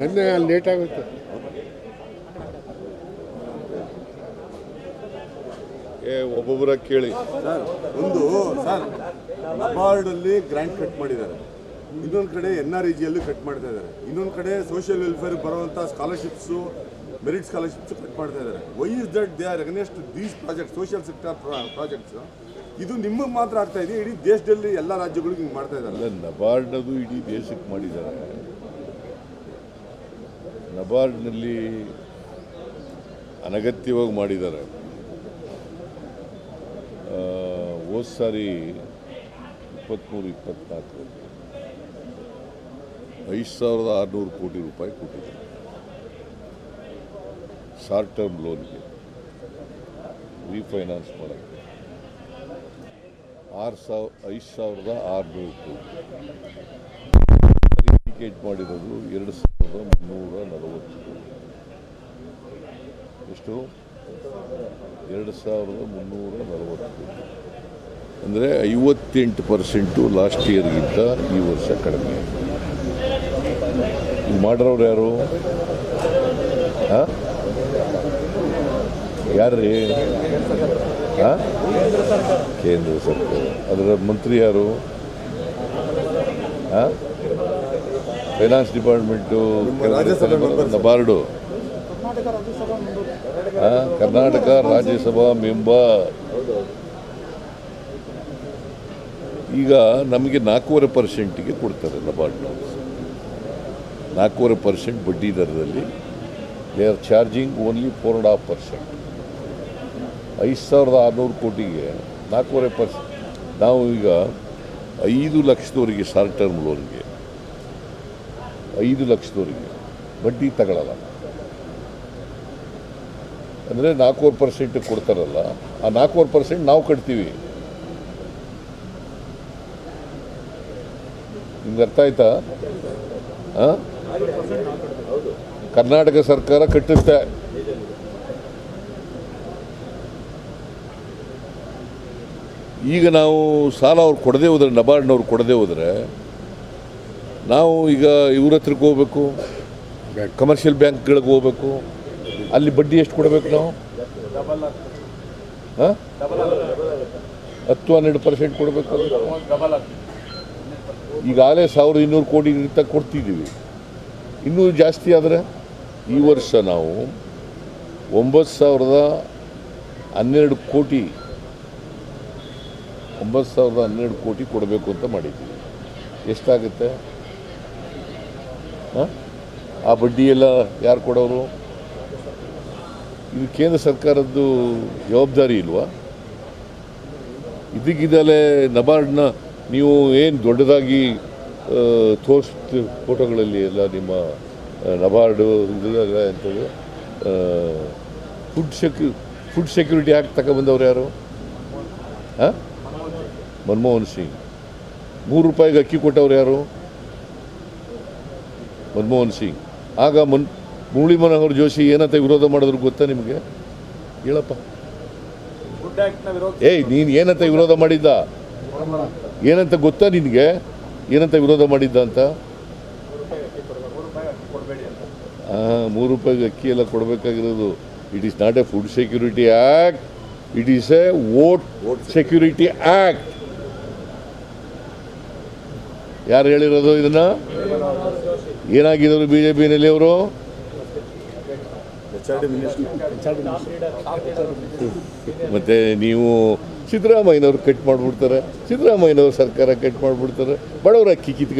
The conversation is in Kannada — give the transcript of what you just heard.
ನೆನ್ನೆ ಲೇಟ್ ಆಗುತ್ತೆ. ಒಬ್ಬೊಬ್ಬರ ಕೇಳಿ ಸರ್. ಸರ್ ನಬಾರ್ಡಲ್ಲಿ ಗ್ರ್ಯಾಂಟ್ ಕಟ್ ಮಾಡಿದ್ದಾರೆ, ಇನ್ನೊಂದು ಕಡೆ NREGಯಲ್ಲೂ ಕಟ್ ಮಾಡ್ತಾ ಇದ್ದಾರೆ, ಇನ್ನೊಂದು ಕಡೆ ಸೋಷಿಯಲ್ ವೆಲ್ಫೇರ್ ಬರುವಂಥ ಸ್ಕಾಲರ್ಶಿಪ್ಸು ಮೆರಿಟ್ ಸ್ಕಾಲರ್ಶಿಪ್ಸು ಕಟ್ ಮಾಡ್ತಾ ಇದ್ದಾರೆ. Why is that they are against these project social sector projects? ಇದು ನಿಮಗೆ ಮಾತ್ರ ಆಗ್ತಾ ಇದೆ, ಇಡೀ ದೇಶದಲ್ಲಿ ಎಲ್ಲ ರಾಜ್ಯಗಳಿಗೂ ಹಿಂಗೆ ಮಾಡ್ತಾ ಇದ್ದಾರೆ. ನಬಾರ್ಡ್ನದು ಇಡೀ ದೇಶಕ್ಕೆ ಮಾಡಿದ್ದಾರೆ. ನಬಾರ್ಡ್ನಲ್ಲಿ ಅನಗತ್ಯವಾಗಿ ಮಾಡಿದ್ದಾರೆ. ಹೋದ ಸಾರಿ 23-24 5,600 ಕೋಟಿ ರೂಪಾಯಿ ಕೊಟ್ಟಿದ್ದಾರೆ ಶಾರ್ಟ್ ಟರ್ಮ್ ಲೋನ್ಗೆ ರೀಫೈನಾನ್ಸ್ ಮಾಡೋಕ್ಕೆ. 5,600 ಕೋಟಿ ಇಂಡಿಕೇಟ್ ಮಾಡಿರೋದು 2,340 ಕೋಟಿ. ಎಷ್ಟು? 2,340 ಕೋಟಿ. ಅಂದರೆ 58% ಲಾಸ್ಟ್ ಇಯರ್ಗಿಂತ ಈ ವರ್ಷ ಕಡಿಮೆ. ಈಗ ಮಾಡಿರೋರು ಯಾರು? ಯಾರ್ರೀ? ಕೇಂದ್ರ ಸರ್ಕಾರ. ಅದರ ಮಂತ್ರಿ ಯಾರು? Finance department NABARD, Karnataka Rajya Sabha member. ಈಗ ನಮಗೆ 4.5%ಗೆ ಕೊಡ್ತಾರೆ ನಬಾರ್ಡ್ನವರು. 4.5% ಬಡ್ಡಿ ದರದಲ್ಲಿ ದೇ ಆರ್ ಚಾರ್ಜಿಂಗ್ ಓನ್ಲಿ 4.5%. 5,600 ಕೋಟಿಗೆ 4.5%. ನಾವು ಈಗ 5 ಲಕ್ಷದವರೆಗೆ ಶಾರ್ಟ್ ಟರ್ಮ್ ಲೋನ್ಗೆ 5 ಲಕ್ಷದವರೆಗೆ ಬಡ್ಡಿ ತಗೊಳ್ಳಲ್ಲ. ಅಂದರೆ 4.5% ಕೊಡ್ತಾರಲ್ಲ, ಆ 4.5% ನಾವು ಕಟ್ತೀವಿ. ನಿಮ್ಗೆ ಅರ್ಥ ಆಯ್ತಾ? ಕರ್ನಾಟಕ ಸರ್ಕಾರ ಕಟ್ಟುತ್ತೆ. ಈಗ ನಾವು ಸಾಲ ಅವ್ರು ಕೊಡದೆ ಹೋದ್ರೆ, ನಬಾರ್ಡ್ನವ್ರು ಕೊಡದೆ ಹೋದರೆ ನಾವು ಈಗ ಇವ್ರ ಹತ್ರಕ್ಕೆ ಹೋಗ್ಬೇಕು, ಕಮರ್ಷಿಯಲ್ ಬ್ಯಾಂಕ್ಗಳಿಗೆ ಹೋಗ್ಬೇಕು. ಅಲ್ಲಿ ಬಡ್ಡಿ ಎಷ್ಟು ಕೊಡಬೇಕು ನಾವು? 10-12% ಕೊಡಬೇಕು. ಈಗಾಗಲೇ 1,200 ಕೋಟಿ ತನಕ ಕೊಡ್ತಿದ್ದೀವಿ. ಇನ್ನೂ ಜಾಸ್ತಿ ಆದರೆ ಈ ವರ್ಷ ನಾವು 9,012 ಕೋಟಿ 9,012 ಕೋಟಿ ಕೊಡಬೇಕು ಅಂತ ಮಾಡಿದ್ದೀವಿ. ಎಷ್ಟಾಗುತ್ತೆ? ಆ ಬಡ್ಡಿ ಎಲ್ಲ ಯಾರು ಕೊಡೋರು? ಇದು ಕೇಂದ್ರ ಸರ್ಕಾರದ್ದು ಜವಾಬ್ದಾರಿ ಇಲ್ವಾ? ಇದಕ್ಕಿದಲೇ ನಬಾರ್ಡ್ನ ನೀವು ಏನು ದೊಡ್ಡದಾಗಿ ತೋರಿಸ್ತು ಫೋಟೋಗಳಲ್ಲಿ ಎಲ್ಲ ನಿಮ್ಮ ನಬಾರ್ಡು ಇದೆಲ್ಲ ಎಂಥದ್ದು ಫುಡ್ ಸೆಕ್ಯೂರಿಟಿ ಆ್ಯಕ್ಟ್ ತಗೊಬಂದವ್ರು ಯಾರು? ಮನಮೋಹನ್ ಸಿಂಗ್. 3 ರೂಪಾಯಿಗೆ ಅಕ್ಕಿ ಕೊಟ್ಟವ್ರು ಯಾರು? ಮನಮೋಹನ್ ಸಿಂಗ್. ಆಗ ಮುರಳಿ ಮನೋಹರ್ ಜೋಶಿ ಏನಂತ ವಿರೋಧ ಮಾಡಿದ್ರು ಗೊತ್ತಾ ನಿಮಗೆ? ಹೇಳಪ್ಪ. ನೀನು ಏನಂತ ವಿರೋಧ ಮಾಡಿದ್ದ? ಏನಂತ ಗೊತ್ತಾ ನಿನಗೆ? ಏನಂತ ವಿರೋಧ ಮಾಡಿದ್ದ ಅಂತ? 3 ರೂಪಾಯಿಗೆ ಅಕ್ಕಿ ಎಲ್ಲ ಕೊಡಬೇಕಾಗಿರೋದು. It is not a food security act, it is a vote security act. ಯಾರು ಹೇಳಿರೋದು ಇದನ್ನ? ಏನಾಗಿದ್ರು BJPನಲ್ಲಿ ಅವರು? ಮತ್ತೆ ನೀವು ಸಿದ್ದರಾಮಯ್ಯನವ್ರು ಕಟ್ ಮಾಡಿಬಿಡ್ತಾರೆ, ಸಿದ್ದರಾಮಯ್ಯನವ್ರ ಸರ್ಕಾರ ಕಟ್ ಮಾಡಿಬಿಡ್ತಾರೆ, ಬಡವರ ಅಕ್ಕಿ ಕಿತ್ಕ